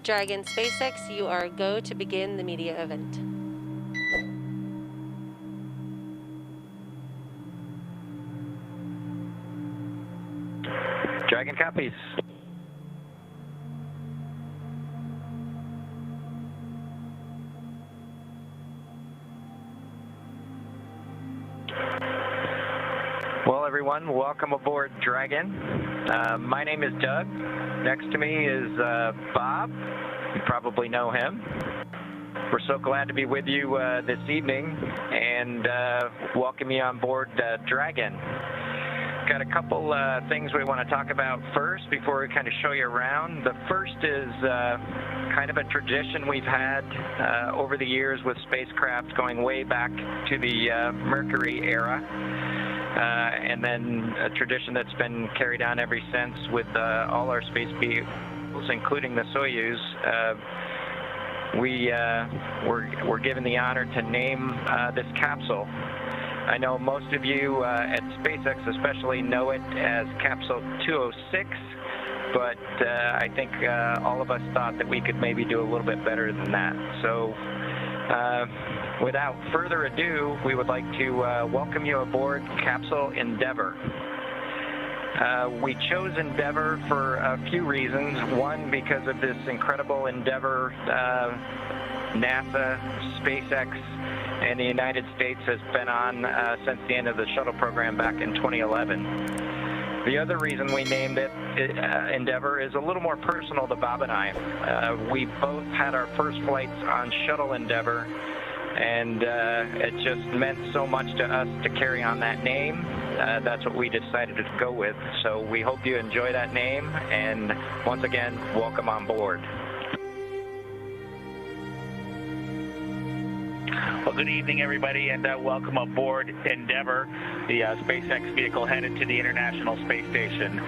Dragon SpaceX, you are go to begin the media event. Dragon copies. Well, everyone, welcome aboard Dragon. My name is Doug. Next to me is Bob. You probably know him. We're so glad to be with you this evening and welcome you on board Dragon. Got a couple things we want to talk about first before we kind of show you around. The first is kind of a tradition we've had over the years with spacecraft going way back to the Mercury era. And then a tradition that's been carried on ever since with all our space vehicles, including the Soyuz. We're given the honor to name this capsule. I know most of you at SpaceX especially know it as Capsule 206, but I think all of us thought that we could maybe do a little bit better than that. So without further ado, we would like to welcome you aboard Capsule Endeavour. We chose Endeavour for a few reasons. One, because of this incredible endeavor NASA, SpaceX, and the United States has been on since the end of the shuttle program back in 2011. The other reason we named it Endeavour is a little more personal to Bob and I. We both had our first flights on Shuttle Endeavour, and it just meant so much to us to carry on that name. That's what we decided to go with. So we hope you enjoy that name, and once again, welcome on board. Well, good evening, everybody, and welcome aboard Endeavour, the SpaceX vehicle headed to the International Space Station.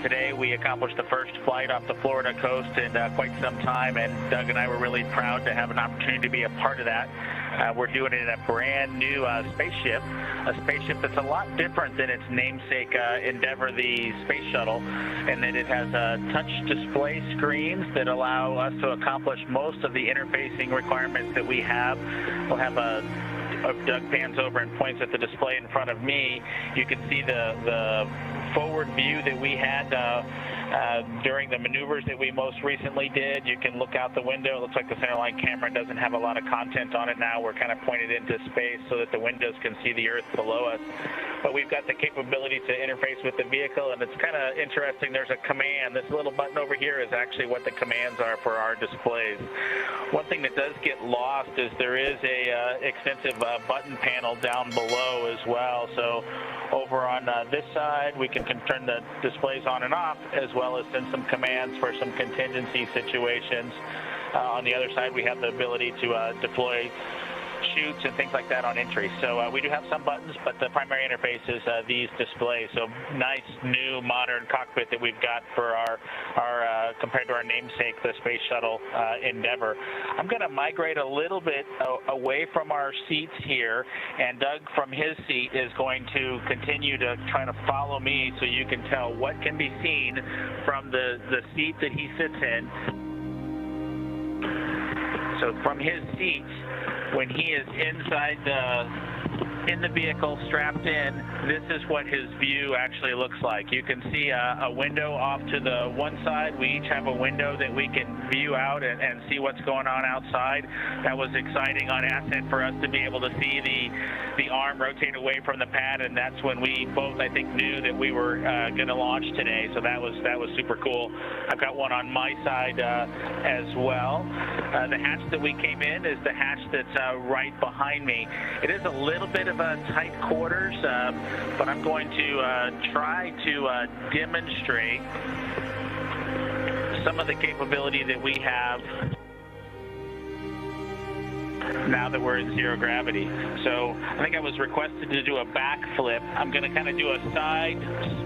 Today, we accomplished the first flight off the Florida coast in quite some time, and Doug and I were really proud to have an opportunity to be a part of that. We're doing it in a brand new spaceship, a spaceship that's a lot different than its namesake Endeavour, the space shuttle, and that it has touch display screens that allow us to accomplish most of the interfacing requirements that we have. We'll have Doug pans over and points at the display in front of me. You can see the forward view that we had during the maneuvers that we most recently did. You can look out the window. It looks like the centerline camera doesn't have a lot of content on it now. We're kind of pointed into space so that the windows can see the Earth below us. But we've got the capability to interface with the vehicle, and it's kind of interesting. There's a command. This little button over here is actually what the commands are for our displays. One thing that does get lost is there is a extensive button panel down below as well. So over on this side, we can turn the displays on and off, as well as send some commands for some contingency situations. On the other side, we have the ability to deploy chutes and things like that on entry. So we do have some buttons, but the primary interface is these displays. So nice, new, modern cockpit that we've got for our compared to our namesake, the Space Shuttle Endeavour. I'm going to migrate a little bit away from our seats here, and Doug from his seat is going to continue to try to follow me so you can tell what can be seen from the seat that he sits in. So from his seat, when he is inside in the vehicle, strapped in, this is what his view actually looks like. You can see a window off to the one side. We each have a window that we can view out and see what's going on outside. That was exciting on ascent for us to be able to see the arm rotate away from the pad, and that's when we both, I think, knew that we were going to launch today. So that was super cool. I've got one on my side as well. The hatch that we came in is the hatch that's right behind me. It is a little bit of a tight quarters, but I'm going to try to demonstrate some of the capability that we have now that we're in zero gravity. So I think I was requested to do a backflip. I'm going to kind of do a side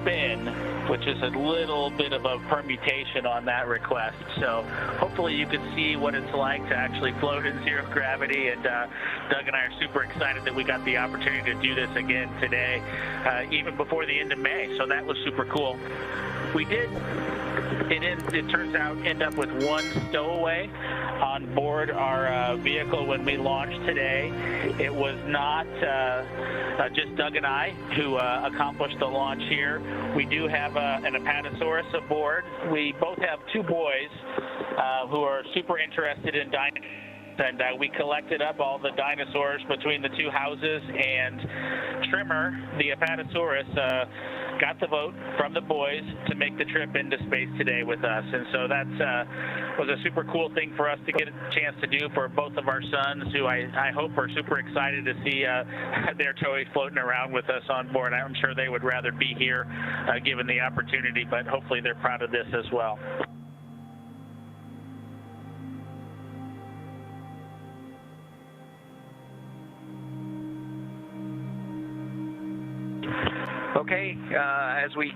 spin, which is a little bit of a permutation on that request. So hopefully you can see what it's like to actually float in zero gravity, and Doug and I are super excited that we got the opportunity to do this again today, even before the end of May. So that was super cool. We did, it turns out, end up with one stowaway on board our vehicle when we launched today. It was not just Doug and I who accomplished the launch here. We do have an Apatosaurus aboard. We both have two boys who are super interested in dinosaurs. And we collected up all the dinosaurs between the two houses, and Trimmer, the Apatosaurus, got the vote from the boys to make the trip into space today with us. And so that was a super cool thing for us to get a chance to do for both of our sons, who I hope are super excited to see their toys floating around with us on board. I'm sure they would rather be here given the opportunity, but hopefully they're proud of this as well. Okay, as we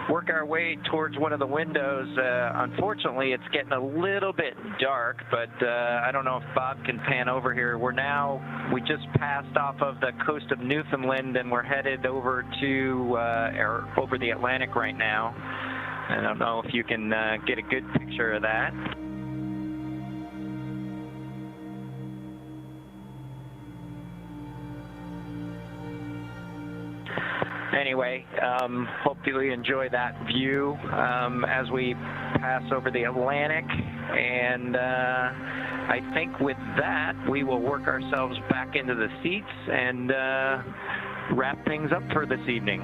work our way towards one of the windows, unfortunately it's getting a little bit dark, but I don't know if Bob can pan over here. We just passed off of the coast of Newfoundland, and we're headed over to over the Atlantic right now. I don't know if you can get a good picture of that. Anyway, hopefully you enjoy that view as we pass over the Atlantic, and I think with that we will work ourselves back into the seats and wrap things up for this evening.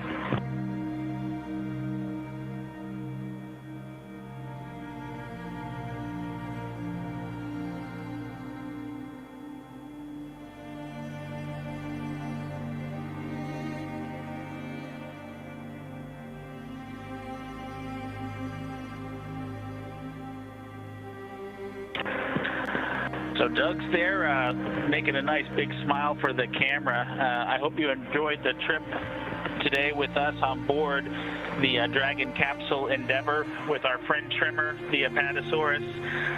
So Doug's there making a nice big smile for the camera. I hope you enjoyed the trip today with us on board the Dragon Capsule Endeavour with our friend Trimmer, the Apatosaurus,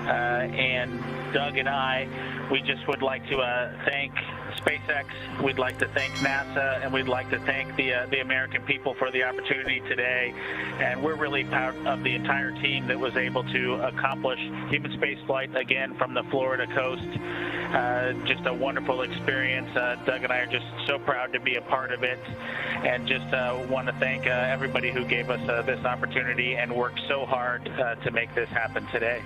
and Doug and I. We just would like to thank SpaceX, we'd like to thank NASA, and we'd like to thank the American people for the opportunity today. And we're really proud of the entire team that was able to accomplish human spaceflight again from the Florida coast. Just a wonderful experience. Doug and I are just so proud to be a part of it, and just want to thank everybody who gave us this opportunity and worked so hard to make this happen today.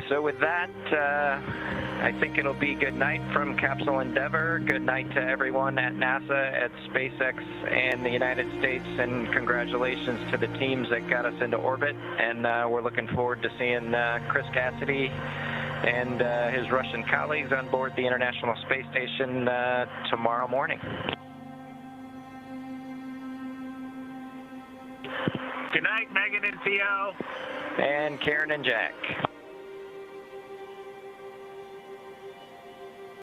So with that, I think it'll be good night from Capsule Endeavour. Good night to everyone at NASA, at SpaceX, and the United States, and congratulations to the teams that got us into orbit. And we're looking forward to seeing Chris Cassidy and his Russian colleagues on board the International Space Station tomorrow morning. Good night, Megan and Theo. And Karen and Jack.